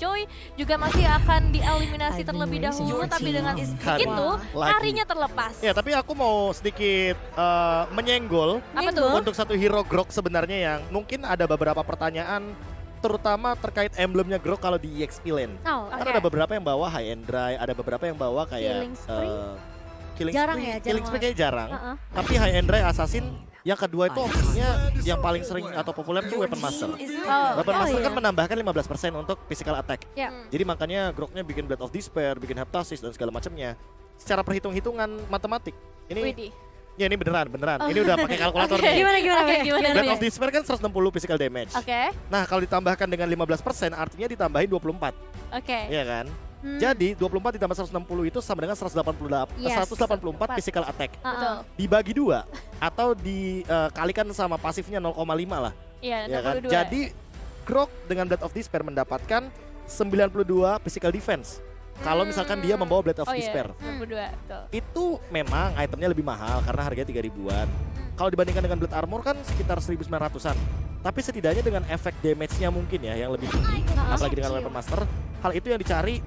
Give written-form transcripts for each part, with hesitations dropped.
Choi juga masih akan dieliminasi terlebih dahulu, tapi dengan itu harinya terlepas. Ya, tapi aku mau sedikit menyenggol Apa tuh? untuk satu hero Grok sebenarnya yang mungkin ada beberapa pertanyaan terutama terkait emblemnya Grok kalau di EXP Lane. Oh, Karena ada beberapa yang bawa high and dry, ada beberapa yang bawa kayak Killing Spree? Killing Jarang Spree. ya, jarang Killing Spree kayaknya jarang. Uh-uh. Tapi high and dry assassin yang kedua itu opsinya yang paling sering atau populer itu Weapon Master. Weapon Master kan menambahkan 15% untuk physical attack. Ya. Jadi makanya Groknya bikin Blade of Despair, bikin Heptasis dan segala macamnya. Secara perhitung-hitungan matematik. Ini ya ini beneran. Ini udah pakai kalkulator nih. Gimana? Blade of Despair kan 160 physical damage. Oke. Nah, kalau ditambahkan dengan 15% artinya ditambahin 24. Oke. Iya kan? Jadi 24 ditambah 160 itu sama dengan 184 physical attack. Betul. Dibagi 2 atau dikalikan sama pasifnya 0,5 lah. Iya, Ya kan? 62. Jadi Grok dengan Blade of Despair mendapatkan 92 physical defense. Kalau misalkan dia membawa Blade of Despair. 92, betul. Itu memang itemnya lebih mahal karena harganya 3 ribuan. Kalau dibandingkan dengan Blade Armor kan sekitar 1900-an. Tapi setidaknya dengan efek damage-nya mungkin ya yang lebih tinggi, apalagi dengan Weapon Master, hal itu yang dicari,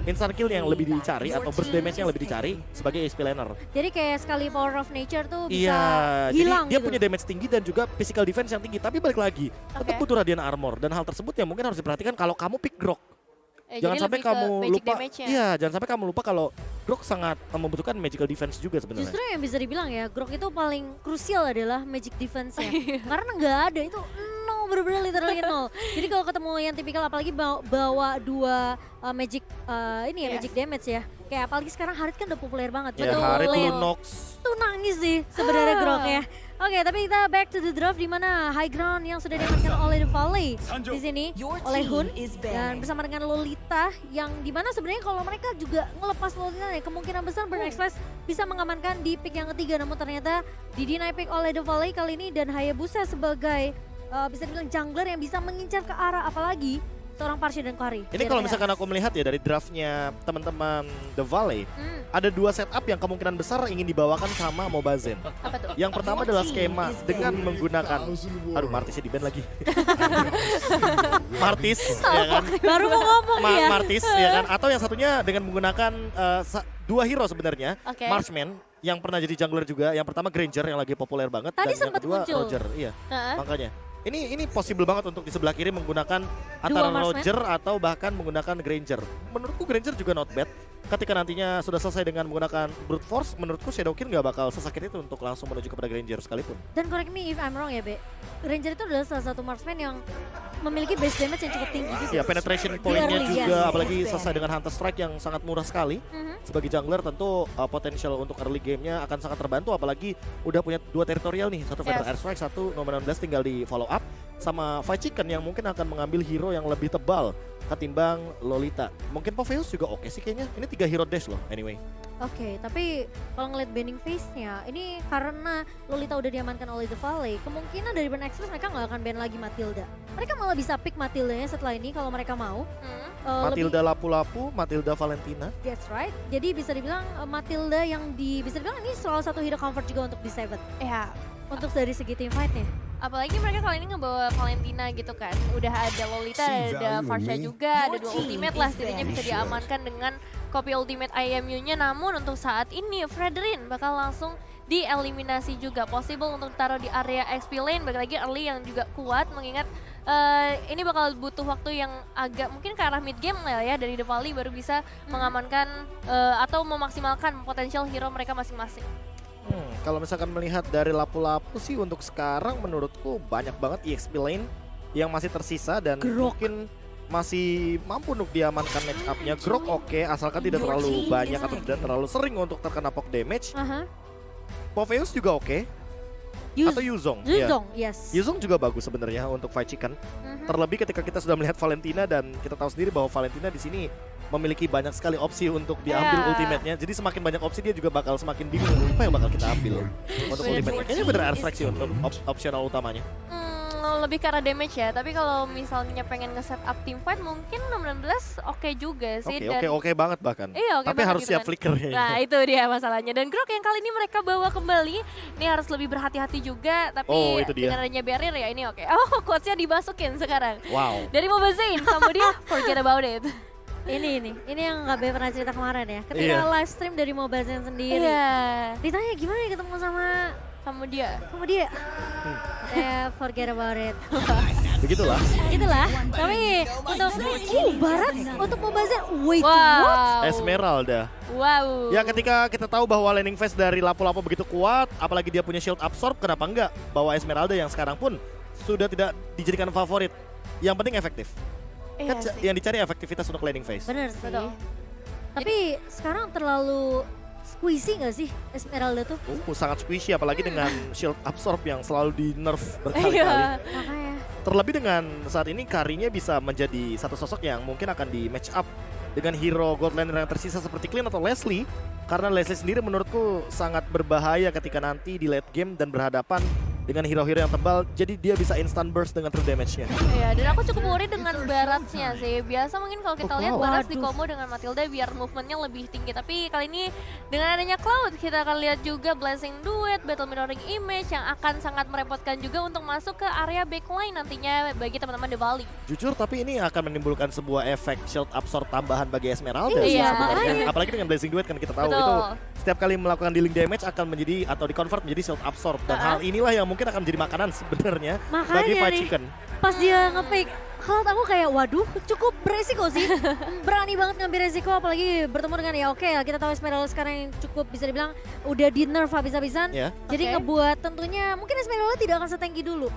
instant kill yang lebih dicari atau burst damage yang lebih dicari sebagai EXP laner. Jadi kayak sekali power of nature tuh bisa Iya, hilang jadi dia gitu. punya damage tinggi dan juga physical defense yang tinggi. Tapi balik lagi, tetap butuh Radiant Armor dan hal tersebut yang mungkin harus diperhatikan kalau kamu pick Grok. Jangan jadi sampai lebih ke kamu magic lupa. damage-nya. Iya, jangan sampai kamu lupa kalau Grok sangat membutuhkan magical defense juga sebenarnya. Justru yang bisa dibilang ya, Grok itu paling krusial adalah magic defense-nya. Karena nggak ada, itu nol, bener-bener literally nol. Jadi kalau ketemu yang tipikal apalagi bawa dua magic magic damage ya. Kayak apalagi sekarang Harit kan udah populer banget. Ya, Harit, Lane. Lunox. Tuh nangis sih sebenarnya Grok ya. Oke, tapi kita back to the draft di mana high ground yang sudah diamankan oleh The Valley di sini oleh Hun dan bersama dengan Lolita yang dimana sebenarnya kalau mereka juga ngelepas Lolita ya kemungkinan besar Burn Express bisa mengamankan di pick yang ketiga, namun ternyata di deny pick oleh The Valley kali ini dan Hayabusa sebagai bisa dibilang jungler yang bisa mengincar ke arah apalagi seorang Parsia dan Kari. Ini kalau misalkan aku melihat ya dari draftnya teman-teman The Valley, ada dua setup yang kemungkinan besar ingin dibawakan sama Mobazen. Apa tuh? Yang pertama adalah skema dengan menggunakan, aduh Martisnya di band lagi. Martis, ya kan? Baru mau ngomong ya. Martis, ya kan? Atau yang satunya dengan menggunakan dua hero sebenarnya, Oke. Marshman yang pernah jadi jungler juga. Yang pertama Granger yang lagi populer banget, Tadi dan yang sempat kedua muncul. Roger. Iya, Heeh. makanya. Ini possible banget untuk di sebelah kiri menggunakan antara Marksman? Roger atau bahkan menggunakan Granger. Menurutku Granger juga not bad. Ketika nantinya sudah selesai dengan menggunakan Brute Force, menurutku Shadowkin gak bakal sesakit itu untuk langsung menuju kepada Granger sekalipun. Dan correct me if I'm wrong ya, Be. Ranger itu adalah salah satu marksman yang memiliki base damage yang cukup tinggi juga. Ya, penetration point-nya Clearly, juga, yes. apalagi selesai dengan Hunter Strike yang sangat murah sekali. Sebagai jungler tentu potensial untuk early game-nya akan sangat terbantu, apalagi udah punya dua teritorial nih, satu Feather Airstrike, satu nomor 16 tinggal di follow up, sama Fight Chicken yang mungkin akan mengambil hero yang lebih tebal ketimbang Lolita. Mungkin Popheus juga oke sih kayaknya, ini 3 hero dash loh anyway. Oke, tapi kalau ngeliat banning phase-nya, ini karena Lolita udah diamankan oleh The Valley, kemungkinan dari Burn Express mereka nggak akan ban lagi Matilda. Mereka malah bisa pick Matildanya setelah ini kalau mereka mau. Matilda Lapu-Lapu, Matilda Valentina. That's right. Jadi bisa dibilang Matilda yang bisa dibilang ini salah satu hero comfort juga untuk di Seven. Ya, Untuk dari segi team fight-nya. apalagi mereka kali ini ngebawa Valentina gitu kan. Udah ada Lolita, ada Farsha juga, ada 2 ultimate lah, setidaknya bisa diamankan dengan copy ultimate IMU-nya. Namun untuk saat ini Fredrin bakal langsung dieliminasi juga. Possible untuk taruh di area XP lane, balik lagi early yang juga kuat mengingat ini bakal butuh waktu yang agak mungkin ke arah mid game lah ya dari The Valley baru bisa mengamankan atau memaksimalkan potensial hero mereka masing-masing. Kalau misalkan melihat dari Lapu-Lapu sih untuk sekarang menurutku banyak banget EXP lane yang masih tersisa dan mungkin masih mampu untuk diamankan match up-nya. Grok oke, asalkan tidak terlalu banyak atau tidak terlalu sering untuk terkena poke damage. Popheus juga oke. Atau Yuzong. Yuzong, Ya. yes. Yuzong juga bagus sebenarnya untuk Fight Chicken. Terlebih ketika kita sudah melihat Valentina dan kita tahu sendiri bahwa Valentina di sini memiliki banyak sekali opsi untuk diambil ultimate-nya. Jadi semakin banyak opsi dia juga bakal semakin bingung apa yang bakal kita ambil untuk ultimate. Kayaknya bener airstrike sih untuk opsional utamanya. lebih ke arah damage ya, tapi kalau misalnya pengen nge-set up team fight mungkin 616 oke juga sih. Oke banget bahkan. Iya, oke tapi banget harus gitu siap kan. flickernya. Nah itu dia masalahnya. Dan Grok yang kali ini mereka bawa kembali, ini harus lebih berhati-hati juga. Tapi Itu dia. dengan adanya barrier ya ini oke. Oh, quotes-nya dimasukin sekarang. Wow. Dari Mobile Zane, Cambodia, forget about it. Ini yang Kak B pernah cerita kemarin ya. Ketika Iya. live stream dari Mobile Legends sendiri. Iya, Ditanya gimana ya ketemu sama Cambodia. dia. Forget about it. Begitulah. Itulah. Tapi untuk Barat untuk Mobile Legends, wait what? Wow. Esmeralda. Wow. Ya ketika kita tahu bahwa laning phase dari Lapu-Lapu begitu kuat, apalagi dia punya shield absorb, kenapa enggak bawa Esmeralda yang sekarang pun sudah tidak dijadikan favorit. Yang penting efektif. Iya Kan sih. yang dicari efektivitas untuk laning phase. Bener sih. Betul. Tapi sekarang terlalu squeezy gak sih Esmeralda tuh? Sangat squishy apalagi dengan shield absorb yang selalu di nerf berkali-kali. Iya. Makanya. Terlebih dengan saat ini Karinya bisa menjadi satu sosok yang mungkin akan di match up dengan hero Godlander yang tersisa seperti Clean atau Leslie. Karena Leslie sendiri menurutku sangat berbahaya ketika nanti di late game dan berhadapan dengan hero-hero yang tebal, jadi dia bisa instant burst dengan true damage-nya. Iya, dan aku cukup worry dengan Baratnya sih. Biasa mungkin kalau kita lihat Barat di Waduh. combo dengan Matilda biar movementnya lebih tinggi. Tapi kali ini dengan adanya Cloud, kita akan lihat juga Blessing Duet, Battle Mirroring Image yang akan sangat merepotkan juga untuk masuk ke area backline nantinya bagi teman-teman The Valley. Jujur, tapi ini akan menimbulkan sebuah efek shield absorb tambahan bagi Esmeralda Iya, sebenarnya. makanya. Apalagi dengan Blazing Duet kan kita tahu Betul. itu setiap kali melakukan dealing damage akan menjadi atau di-convert menjadi shield absorb. Dan hal inilah yang mungkin akan menjadi makanan sebenarnya bagi Makanya Fight nih, Chicken. pas dia nge-pick, kalau aku kayak waduh cukup beresiko sih. Berani banget ngambil resiko apalagi bertemu dengan ya oke lah kita tahu Esmeralda sekarang yang cukup bisa dibilang udah di nerf habis-habisan. Ya. Jadi Oke. ngebuat tentunya mungkin Esmeralda tidak akan setenggi dulu.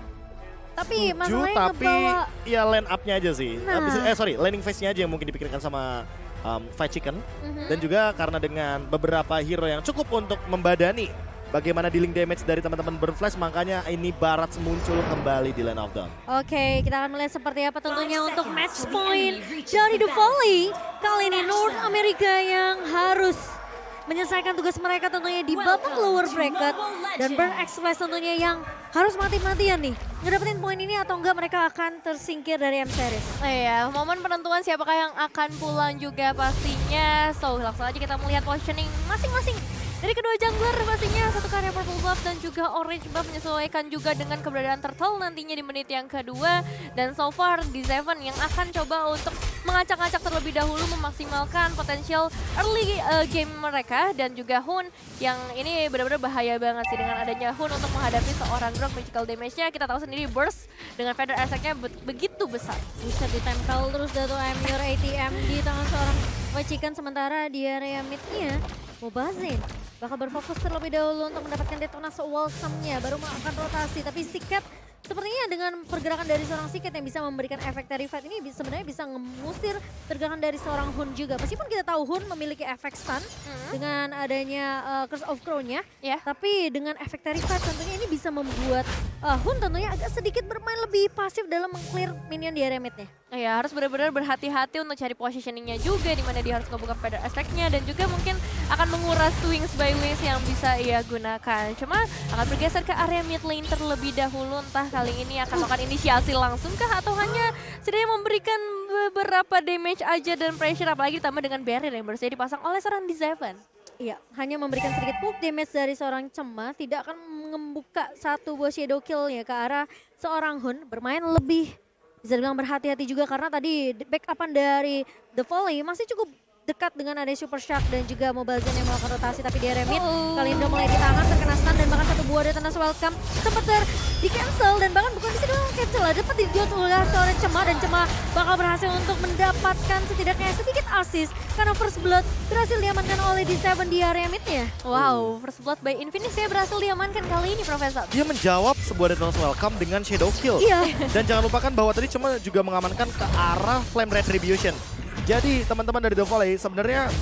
Tapi masalahnya tapi ngebawa ya line up-nya aja sih. Nah. Laning phase-nya aja yang mungkin dipikirkan sama Fight Chicken. Mhm. Dan juga karena dengan beberapa hero yang cukup untuk membadani bagaimana dealing damage dari teman-teman Burn Flash, makanya ini Barat muncul kembali di Land of Dawn. Oke, kita akan melihat seperti apa tentunya untuk match point dari The Volley. Kali ini North America yang harus menyelesaikan tugas mereka tentunya di babak lower bracket. Dan Burn Express tentunya yang harus mati-matian nih. Ngedapetin poin ini atau enggak mereka akan tersingkir dari M-Series. Iya, momen penentuan siapakah yang akan pulang juga pastinya. So, langsung aja kita melihat positioning masing-masing dari kedua jungler pastinya. Satu karya purple buff dan juga orange buff menyesuaikan juga dengan keberadaan Turtle nantinya di menit yang kedua. Dan so far di Seven yang akan coba untuk mengacak-acak terlebih dahulu memaksimalkan potensial early game mereka. Dan juga Hun yang ini benar-benar bahaya banget sih dengan adanya Hun untuk menghadapi seorang Grok. Magical damage-nya kita tahu sendiri burst dengan feather attack-nya begitu besar. Bisa ditempel terus Dato Emir ATM di tangan seorang White Chicken, sementara di area mid-nya Mobazin bakal berfokus terlebih dahulu untuk mendapatkan detonasi welcome-nya, baru akan rotasi. Tapi Siket sepertinya dengan pergerakan dari seorang Siket yang bisa memberikan efek dari fight ini sebenarnya bisa mengusir pergerakan dari seorang Hun juga. Meskipun kita tahu Hun memiliki efek stun dengan adanya Curse of Crown-nya, Ya. tapi dengan efek dari fight tentunya ini bisa membuat Hun tentunya agak sedikit bermain lebih pasif dalam meng-clear minion di area mid-nya. Ya, harus benar-benar berhati-hati untuk cari positioningnya juga, di mana dia harus ngebuka feather attack-nya dan juga mungkin akan menguras wings by wings yang bisa ia gunakan. Cuma akan bergeser ke area mid lane terlebih dahulu, entah kali ini akan melakukan inisiasi langsung kah atau hanya setidaknya memberikan beberapa damage aja dan pressure, apalagi ditambah dengan barrier yang baru saja dipasang oleh seorang Dizeven. Iya, hanya memberikan sedikit poke damage dari seorang Cema, tidak akan membuka satu buah shadow kill-nya ke arah seorang Hun. Bermain lebih bisa dibilang berhati-hati juga karena tadi backupan dari The Volley masih cukup dekat dengan ada Super Shark dan juga Mobile Legends yang melakukan rotasi, tapi di area mid Kalindo mulai ditahan, terkena stun dan bahkan satu buah detonas welcome sempat di cancel dan bahkan bukan bisa dibilang cancel lah, dapat dijual oleh seorang Cema dan Cema bakal berhasil untuk mendapatkan setidaknya sedikit assist karena first blood berhasil diamankan oleh D7 di area midnya. Wow, first blood by Infinix ya berhasil diamankan kali ini, Profesor. Dia menjawab sebuah Deton's Welcome dengan Shadow Kill. Iya. Dan jangan lupakan bahwa tadi Cuma juga mengamankan ke arah Flame Retribution. Jadi teman-teman dari The Volley sebenarnya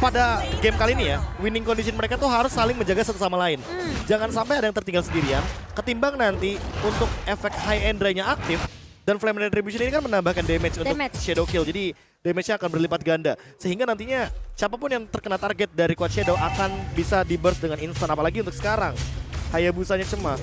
pada game kali ini ya, winning condition mereka tuh harus saling menjaga satu sama lain. Jangan sampai ada yang tertinggal sendirian, ketimbang nanti untuk efek high end ray-nya aktif, dan Flame Retribution ini kan menambahkan damage untuk Shadow Kill, jadi damage-nya akan berlipat ganda. Sehingga nantinya siapapun yang terkena target dari Quad Shadow akan bisa di-burst dengan instan, apalagi untuk sekarang. Hayabusanya Cema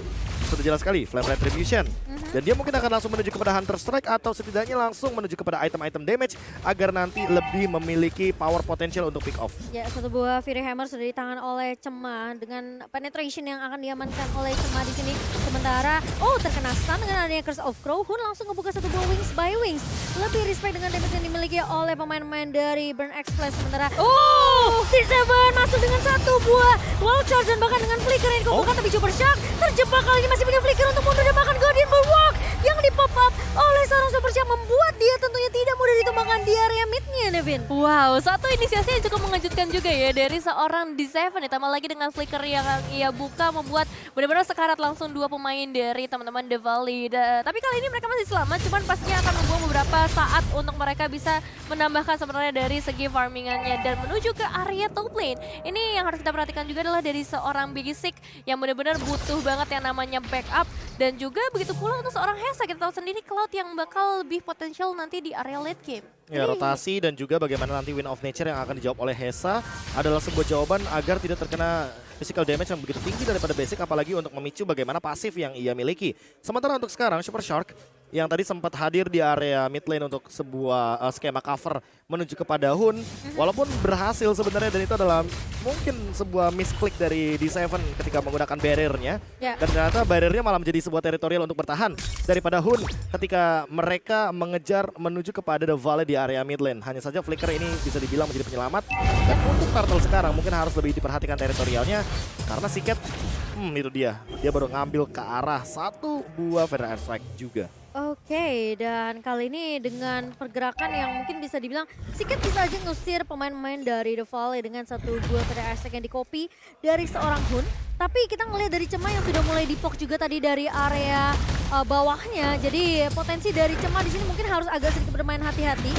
sudah jelas sekali, Flame Retribution. Dan dia mungkin akan langsung menuju kepada Hunter Strike atau setidaknya langsung menuju kepada item-item damage agar nanti lebih memiliki power potential untuk pick off. Ya, satu buah Fury Hammer sudah di tangan oleh Cema dengan penetration yang akan diamankan oleh Cema di sini. Sementara, terkena stun dengan adanya Curse of Crow, Hun langsung ngebuka satu buah Wings by Wings. Lebih respect dengan damage yang dimiliki oleh pemain-pemain dari Burn Express. Sementara, T7 masuk dengan satu buah wall charge dan bahkan dengan flicker yang dikumpulkan, tapi Super Shark terjebak kali ini masih punya flicker untuk mundur dan bahkan Guardian Bulwark yang di pop up oleh seorang Super Shark membuat dia tentunya tidak mudah ditumbangkan di area midnya, Nevin. Wow, satu inisiasi yang cukup mengejutkan juga ya dari seorang D7, ditambah lagi dengan flicker yang ia buka membuat benar-benar sekarat langsung dua pemain dari teman-teman The Valley. Tapi kali ini mereka masih selamat, cuman pastinya akan membuang beberapa saat untuk mereka bisa menambahkan sebenarnya dari segi farmingannya dan menuju ke area top lane. Ini yang harus kita perhatikan juga adalah dari seorang Basic yang benar-benar butuh banget yang namanya backup dan juga begitu pula untuk seorang Hesa. Kita tahu sendiri Cloud yang bakal lebih potensial nanti di area late game. Ya, rotasi dan juga bagaimana nanti Wind of Nature yang akan dijawab oleh Hesa adalah sebuah jawaban agar tidak terkena physical damage yang begitu tinggi daripada Basic, apalagi untuk memicu bagaimana pasif yang ia miliki. Sementara untuk sekarang Super Shark yang tadi sempat hadir di area mid lane untuk sebuah skema cover menuju kepada Hun, walaupun berhasil sebenarnya, dan itu adalah mungkin sebuah misklik dari D7 ketika menggunakan barriernya, dan ternyata barriernya malah menjadi sebuah teritorial untuk bertahan daripada Hun ketika mereka mengejar menuju kepada The Valley di area mid lane. Hanya saja flicker ini bisa dibilang menjadi penyelamat, dan untuk Turtle sekarang mungkin harus lebih diperhatikan teritorialnya karena Siket, itu dia baru ngambil ke arah satu buah Feather Airstrike juga. Oke, dan kali ini dengan pergerakan yang mungkin bisa dibilang Siket bisa aja ngusir pemain-pemain dari The Valley dengan satu dua Feather Airstrike yang di-copy dari seorang Hun. Tapi kita ngelihat dari Cema yang sudah mulai dipok juga tadi dari area bawahnya. Jadi potensi dari Cema di sini mungkin harus agak sedikit bermain hati-hati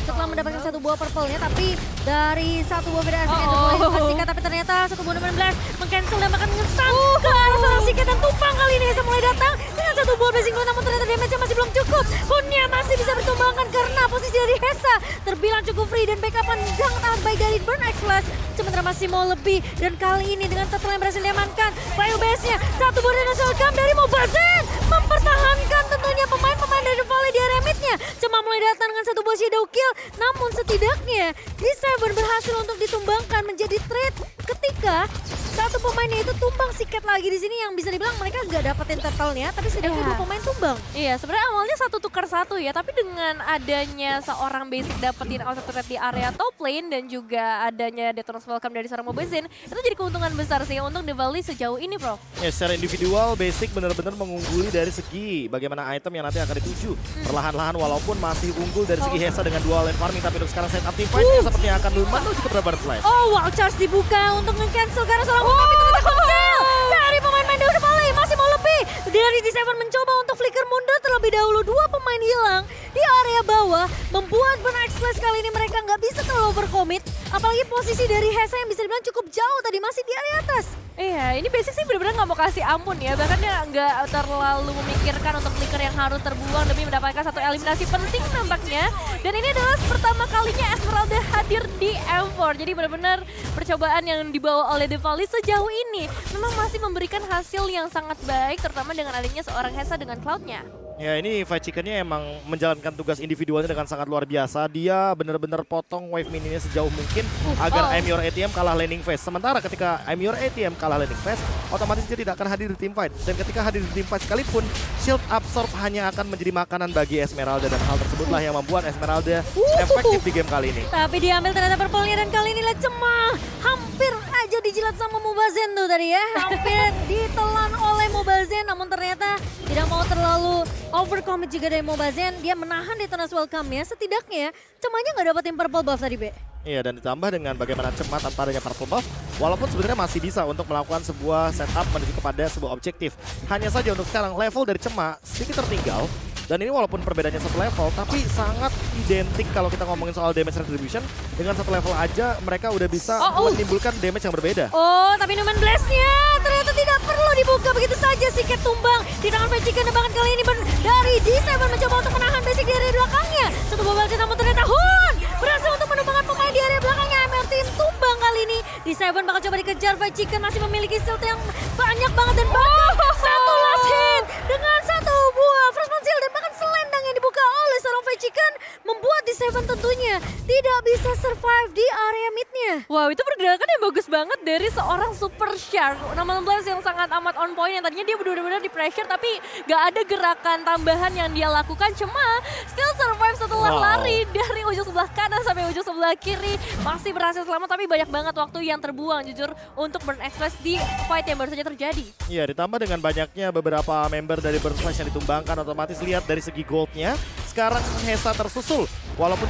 setelah mendapatkan satu buah purple-nya. Tapi dari satu buah Feather Airstrike yang boleh dipastikan, tapi ternyata satu buah 16 meng-cancel dan bahkan ngesan ke arah seorang Siket dan tumpang. Kali ini Hesa mulai datang dengan satu buah Blazing Glow, namun ternyata damage-nya masih belum cukup. Hunnya masih bisa bertumbangkan karena posisi dari Hesa terbilang cukup free dan backup-an sangat amat baik dari Burn Express. Sementara masih mau lebih, dan kali ini dengan turtle yang berhasil diamankan, bio base-nya satu buah Dinosaur Cam dari Mobile Zen mempertahankan tentunya pemain-pemain dari The Valley di area mid-nya. Cuma mulai datang dengan satu buah Shadow Kill, namun setidaknya D7 berhasil untuk ditumbangkan menjadi trade ketika satu pemainnya itu tumbang. Siket lagi di sini yang bisa dibilang mereka nggak dapetin turtle-nya, tapi setidaknya dua pemain tumbang. Iya, sebenarnya awalnya satu tukar satu ya, tapi dengan adanya seorang Basic dapetin out satu di area top lane dan juga adanya Detona's Welcome dari seorang Mobile Zen, itu jadi keuntungan besar sih untuk The Valley sejauh ini, Prof. Ya, secara individual Basic benar-benar mengungguli dari segi bagaimana item yang nanti akan dituju perlahan-lahan, walaupun masih unggul dari segi Hesa dengan dual lane farming, tapi untuk sekarang set up teamfight-nya sepertinya akan menuju ke Butterfly. Wall charge dibuka untuk nge-cancel karena seorang tapi ternyata cancel dari pemain-pemain dari The Valley. Masih mau lebih dari D7 mencoba untuk flicker mundur terlebih dahulu. Dua pemain hilang di area bawah membuat Burn Express kali ini mereka nggak bisa terlalu overcommit, apalagi posisi dari Hesa yang bisa dibilang cukup jauh tadi masih di area atas. Iya, ini Basic sih benar-benar nggak mau kasih ampun ya, bahkan dia nggak terlalu memikirkan untuk flicker yang harus terbuang demi mendapatkan satu eliminasi penting nampaknya. Dan ini adalah pertama kalinya Esmeralda hadir di M4, jadi benar-benar percobaan yang dibawa oleh The Valley sejauh ini memang masih memberikan hasil yang sangat baik, terutama dengan adanya seorang Hesa dengan Cloud-nya. Ya, ini Fight Chicken-nya emang menjalankan tugas individualnya dengan sangat luar biasa. Dia benar-benar potong wave mininya sejauh mungkin agar I'm Your ATM kalah laning phase. Sementara ketika I'm Your ATM kalah laning phase, otomatis dia tidak akan hadir di team fight. Dan ketika hadir di team fight sekalipun, shield absorb hanya akan menjadi makanan bagi Esmeralda, dan hal tersebutlah yang membuat Esmeralda efektif di game kali ini. Tapi diambil ternyata purple-nya, dan kali ini lihat Cema hampir aja dijilat sama Mobile Zen tuh tadi ya. Hampir ditelan oleh Mobile Zen, namun ternyata tidak mau terlalu overcommit juga dari Mobile Zen. Dia menahan Detona's Welcome-nya. Setidaknya Cemanya nggak dapetin purple buff tadi, Be. Iya, dan ditambah dengan bagaimana Cema tanpa adanya purple buff, walaupun sebenarnya masih bisa untuk melakukan sebuah setup menuju kepada sebuah objektif. Hanya saja untuk sekarang level dari Cema sedikit tertinggal. Dan ini walaupun perbedaannya satu level, tapi sangat identik kalau kita ngomongin soal damage retribution. Dengan satu level aja mereka udah bisa menimbulkan damage yang berbeda. Tapi Numen Blast-nya ternyata tidak perlu dibuka begitu saja. Siket tumbang di tangan Fight Chicken, dan bahkan kali ini dari D7 mencoba untuk menahan Basic di area belakangnya. Satu bobal, namun ternyata Hun berhasil untuk menumbangkan pemain di area belakangnya. MR Team tumbang kali ini. D7 bakal coba dikejar. Fight Chicken masih memiliki shield yang banyak banget dan bahkan satu last hit dengan satu buah frostman shield dan bahkan selendang yang dibuka oleh seorang Fight Chicken membuat di Seven tentunya tidak bisa survive di area midnya. Wow, itu pergerakan yang bagus banget dari seorang Super Shark. Nama 16 yang sangat amat on point, yang tadinya dia benar-benar di pressure tapi gak ada gerakan tambahan yang dia lakukan. Cuma still survive setelah lari dari ujung sebelah kanan sampai ujung sebelah kiri. Masih berhasil selamat tapi banyak banget waktu yang terbuang jujur untuk Burn Express di fight yang baru saja terjadi. Iya, ditambah dengan banyaknya beberapa member dari Burn Flash yang ditumbangkan, otomatis lihat dari segi goldnya. Sekarang Hesa tersusul, walaupun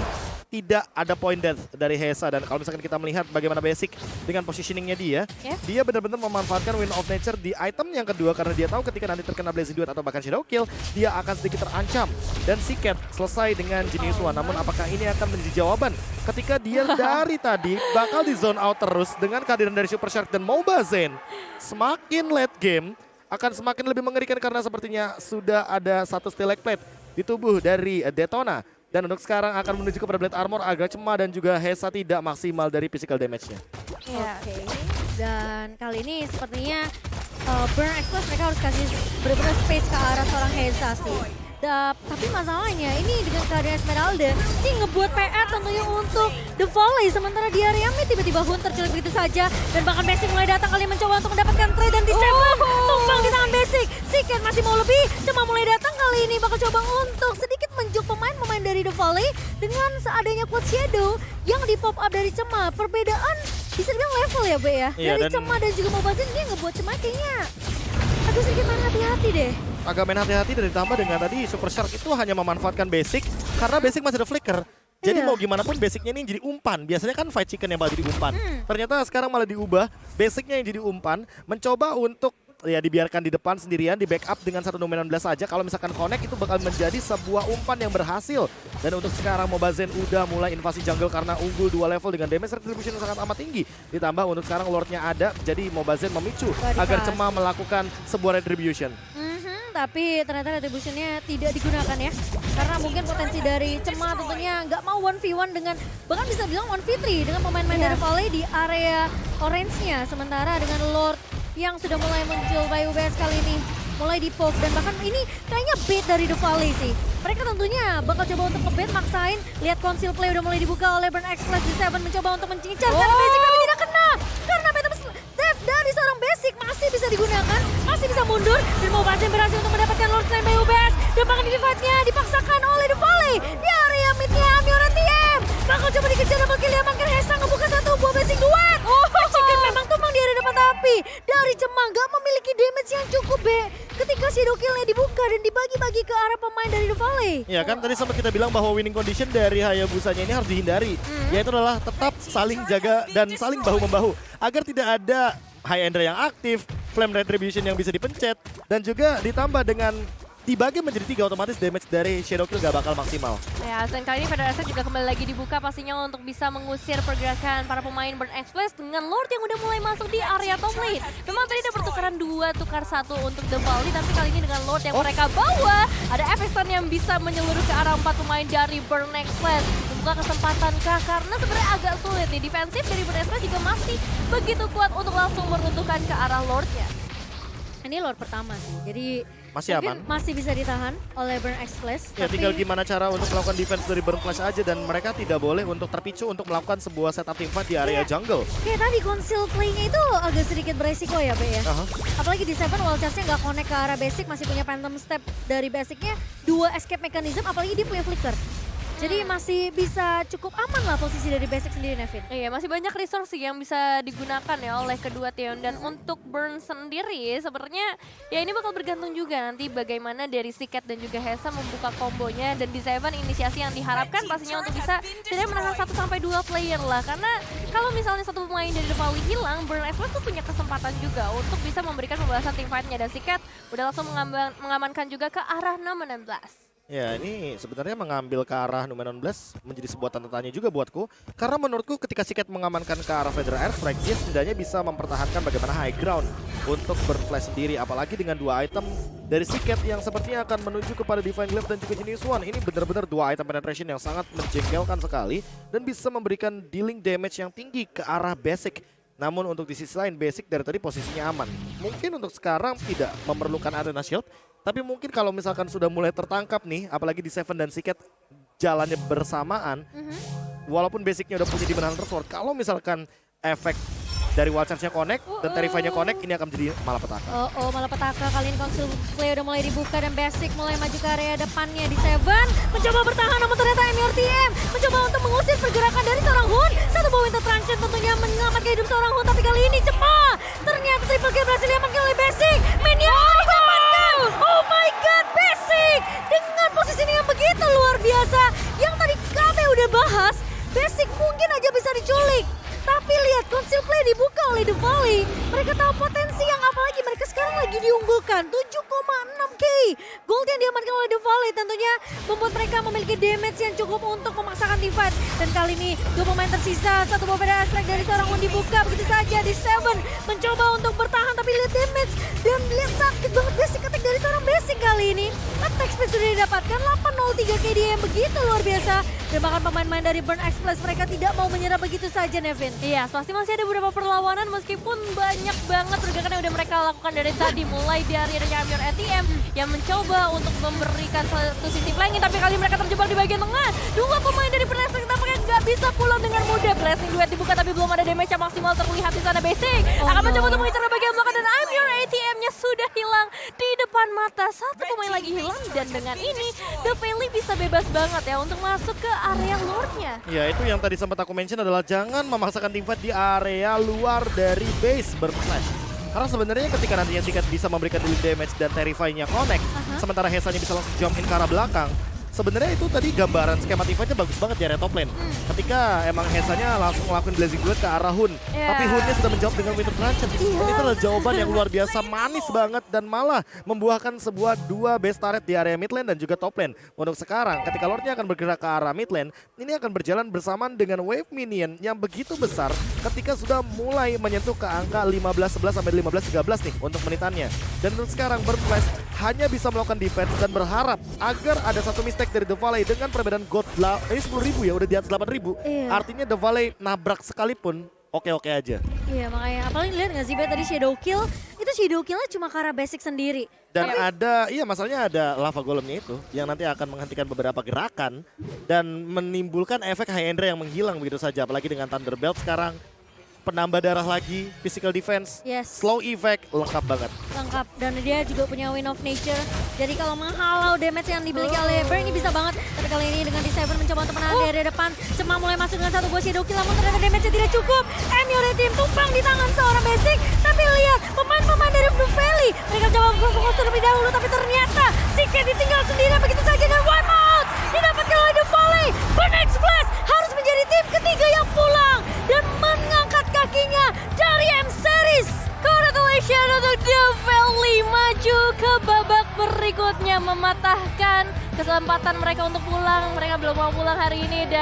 tidak ada point death dari Hesa. Dan kalau misalkan kita melihat bagaimana basic dengan positioningnya dia benar-benar memanfaatkan Wind of Nature di item yang kedua. Karena dia tahu ketika nanti terkena Blazing Duet atau bahkan Shadow Kill, dia akan sedikit terancam. Dan Siket selesai dengan Genius One. Namun apakah ini akan menjadi jawaban ketika dia dari tadi bakal di zone out terus dengan kehadiran dari Super Shark dan Mobazen. Semakin late game akan semakin lebih mengerikan karena sepertinya sudah ada satu stalactite di tubuh dari Detona. Dan untuk sekarang akan menuju kepada Blade Armor, agak Cema dan juga Hesa tidak maksimal dari physical damage-nya. Oke. Dan kali ini sepertinya Burn Express mereka harus kasih benar-benar space ke arah seorang Hesa sih. Tapi masalahnya ini dengan kehadiran Esmeralda ini ngebuat PR tentunya untuk The Volley. Sementara di area mid tiba-tiba Hun terculik begitu saja. Dan bahkan Basic mulai datang kali mencoba untuk mendapatkan trade dan di Seven tumpang di tangan Basic. Siket masih mau lebih, Cema mulai datang kali ini bakal coba untuk sedikit menjuk pemain-pemain dari The Volley. Dengan seadanya Quad Shadow yang di pop up dari Cema. Perbedaan bisa dibilang level ya Be ya. Iya, dari Cema dan juga Mobazen dia ngebuat Cema kayaknya agak sedikit main hati-hati deh. Agak main hati-hati dan ditambah dengan tadi Super Shark itu hanya memanfaatkan basic karena basic masih ada flicker. Jadi mau gimana pun basicnya ini jadi umpan. Biasanya kan Fight Chicken yang malah jadi umpan. Ternyata sekarang malah diubah, basicnya yang jadi umpan. Mencoba untuk ya dibiarkan di depan sendirian, di backup dengan satu Numen 16 saja. Kalau misalkan connect itu bakal menjadi sebuah umpan yang berhasil. Dan untuk sekarang Mobazen udah mulai invasi jungle karena unggul 2 level dengan damage retribution yang sangat amat tinggi. Ditambah untuk sekarang Lordnya ada, jadi Mobazen memicu agar Cema melakukan sebuah retribution. Tapi ternyata retributionnya tidak digunakan ya. Karena mungkin potensi dari Cema tentunya nggak mau 1v1 dengan, bahkan bisa bilang 1v3 dengan pemain-pemain dari Volley di area orange-nya. Sementara dengan Lord yang sudah mulai muncul by UBS kali ini mulai di poke dan bahkan ini kayaknya bait dari The Volley sih. Mereka tentunya bakal coba untuk nge-bait, maksain. Lihat conceal play udah mulai dibuka oleh Burn Express di Seven mencoba untuk mencincar karena basic tapi tidak kena. Karena Phantom Death dari seorang basic masih bisa digunakan, masih bisa mundur dan Mobazen berhasil untuk mendapatkan Lord Slam by UBS. Dan bahkan di fight-nya dipaksakan oleh The Volley di area mid-nya Amiora TM. Bakal coba dikejar double kill ya, makin Hesa ngebuka satu buah basic duet. Chicken memang tumbang di area depan tapi dari Cema nggak memiliki damage yang cukup ketika shadow kill-nya dibuka dan dibagi-bagi ke arah pemain dari The Volley. Ya kan tadi sempat kita bilang bahwa winning condition dari Hayabusanya ini harus dihindari. Yaitu adalah tetap saling jaga dan saling bahu-membahu. Agar tidak ada High Ender yang aktif, Flame Retribution yang bisa dipencet. Dan juga ditambah dengan dibagi menjadi 3 otomatis damage dari Shadow Kill gak bakal maksimal. Ya, dan kali ini Federasi juga kembali lagi dibuka pastinya untuk bisa mengusir pergerakan para pemain Burn Express dengan Lord yang udah mulai masuk di area top lane. Memang tadi ada pertukaran 2, tukar 1 untuk The Volley, tapi kali ini dengan Lord yang mereka bawa, ada efek stun yang bisa menyeluruh ke arah 4 pemain dari Burn Express. Membuka kesempatan kah? Karena sebenarnya agak sulit nih, defensif dari Burn Express juga masih begitu kuat untuk langsung meruntuhkan ke arah Lordnya. Ini Lord pertama sih, jadi masih aman, masih bisa ditahan oleh Burn Express. Ya tinggal gimana cara untuk melakukan defense dari Burn Flash aja dan mereka tidak boleh untuk terpicu untuk melakukan sebuah setup teamfight di area jungle. Kayak tadi conceal play-nya itu agak sedikit beresiko ya Be ya. Apalagi di Seven wall charge-nya nggak connect ke arah basic, masih punya phantom step dari basicnya, 2 escape mechanism, apalagi dia punya flicker. Jadi masih bisa cukup aman lah posisi dari basic sendiri Nevin. Iya, masih banyak resource yang bisa digunakan ya oleh kedua tim. Dan untuk Burn sendiri sebenarnya ya ini bakal bergantung juga nanti bagaimana dari Siket dan juga Hesa membuka kombonya. Dan di Seven inisiasi yang diharapkan pastinya untuk bisa tidak menahan 1-2 player lah. Karena kalau misalnya satu pemain dari The Volley hilang, Burn Express tuh punya kesempatan juga untuk bisa memberikan pembalasan teamfight-nya. Dan Siket udah langsung mengamankan juga ke arah nomor 16. Ya ini sebenarnya mengambil ke arah Numen 16 menjadi sebuah tanda tanya juga buatku. Karena menurutku ketika Siket mengamankan ke arah Federal Airstrike, dia setidaknya bisa mempertahankan bagaimana high ground untuk Burn Flash sendiri. Apalagi dengan 2 item dari Siket yang sepertinya akan menuju kepada Divine Glaive dan juga Genius One. Ini benar-benar 2 item penetration yang sangat menjengkelkan sekali. Dan bisa memberikan dealing damage yang tinggi ke arah basic. Namun untuk di sisi lain basic dari tadi posisinya aman. Mungkin untuk sekarang tidak memerlukan Arena Shield. Tapi mungkin kalau misalkan sudah mulai tertangkap nih, apalagi di Seven dan Siket jalannya bersamaan, walaupun basicnya udah punya di Hunter Sword, kalau misalkan efek dari Wild Charge-nya connect dan Terrify-nya connect, ini akan menjadi malapetaka. Malapetaka kali ini Council Play udah mulai dibuka dan Basic mulai maju ke area depannya di Seven. Mencoba bertahan namun ternyata MURTM mencoba untuk mengusir pergerakan dari seorang Hun. Satu bawah Winter Truncheon tentunya menyelamatkan hidup seorang Hun, tapi kali ini cepat. Ternyata triple kill berhasil diamankan oleh Basic. Minion diselamatkan. Oh my god, Basic dengan posisinya yang begitu luar biasa. Yang tadi KB udah bahas, Basic mungkin aja bisa diculik. Tapi lihat Council Play dibuka oleh The Valley. Mereka tahu potensi yang apalagi mereka sekarang lagi diunggulkan. 7,6k gold yang diamankan oleh The Valley tentunya membuat mereka memiliki damage yang cukup untuk memaksakan divide. Dan kali ini dua pemain tersisa, satu berbeda aspek dari seorang Hun dibuka begitu saja di Seven. Mencoba untuk bertahan tapi lihat damage dan lihat sakit banget basic attack dari seorang Basic kali ini. Attack speed sudah didapatkan 803 KD yang begitu luar biasa. Dan bahkan pemain-pemain dari Burn Express mereka tidak mau menyerah begitu saja, Nevin. Iya, pasti masih ada beberapa perlawanan meskipun banyak banget pergerakan yang udah mereka lakukan dari tadi. Mulai dari adanya Amior ATM yang mencoba untuk memberikan satu sisi flanking, tapi kali mereka terjebak di bagian tengah. Dua pemain dari Burn Express tampaknya nggak bisa pulang dengan mudah. Blessing duet dibuka tapi belum ada damage yang maksimal terlihat di sana. Basic akan mencoba untuk mengincar bagian belakang dan Amior ATM-nya sudah hilang di depan mata. Satu pemain lagi hilang dan dengan ini The Valley bisa bebas banget ya untuk masuk ke area Lord-nya. Ya itu yang tadi sempat aku mention adalah jangan memaksakan teamfight di area luar dari base Burn-Flash. Karena sebenarnya ketika nantinya Siket bisa memberikan dealing damage dan Terrify-nya connect, sementara Hesanya bisa langsung jump in ke arah belakang, sebenarnya itu tadi gambaran skema teamfight-nya bagus banget di area top lane. Ketika emang Hesanya langsung ngelakuin Blazing Duet ke arah Hun, tapi Hunnya sudah menjawab dengan Winter Truncheon. Dan itu adalah jawaban yang luar biasa manis banget dan malah membuahkan sebuah dua base turret di area mid lane dan juga top lane. Untuk sekarang ketika Lordnya akan bergerak ke arah mid lane, ini akan berjalan bersamaan dengan wave minion yang begitu besar ketika sudah mulai menyentuh ke angka 15-11 sampai 15-13 nih untuk menitannya. Dan untuk sekarang Burn-Flash hanya bisa melakukan defense dan berharap agar ada satu mistake dari The Valley dengan perbedaan gold ini 10.000 ya, udah di atas 8.000. Artinya The Valley nabrak sekalipun oke-oke aja. Iya makanya, apalagi lihat nggak sih Be tadi Shadow Kill, itu Shadow Kill-nya cuma karena Basic sendiri. Dan masalahnya ada lava golemnya itu yang nanti akan menghentikan beberapa gerakan dan menimbulkan efek high Ender yang menghilang begitu saja. Apalagi dengan Thunderbelt sekarang, penambah darah lagi, physical defense, slow effect, lengkap banget. Lengkap, dan dia juga punya Wind of Nature. Jadi kalau menghalau damage yang dimiliki oleh Burn ini bisa banget. Tapi kali ini dengan D7 mencoba untuk menahan dari depan. Cema mulai masuk dengan satu buah Shadow Kill, namun ternyata damage-nya tidak cukup. MUR Team tumpang di tangan seorang Basic. Tapi lihat, pemain-pemain dari Blue Valley, mereka coba fokus terlebih dahulu, tapi ternyata Siket ditinggal sendirian begitu saja dan wipe out. Didapatkan oleh The Valley. Burn Express harus menjadi tim ketiga yang pulang dan mengangkat kakinya dari M-Series. Congratulations untuk The Valley maju ke babak berikutnya, mematahkan kesempatan mereka untuk pulang. Mereka belum mau pulang hari ini dan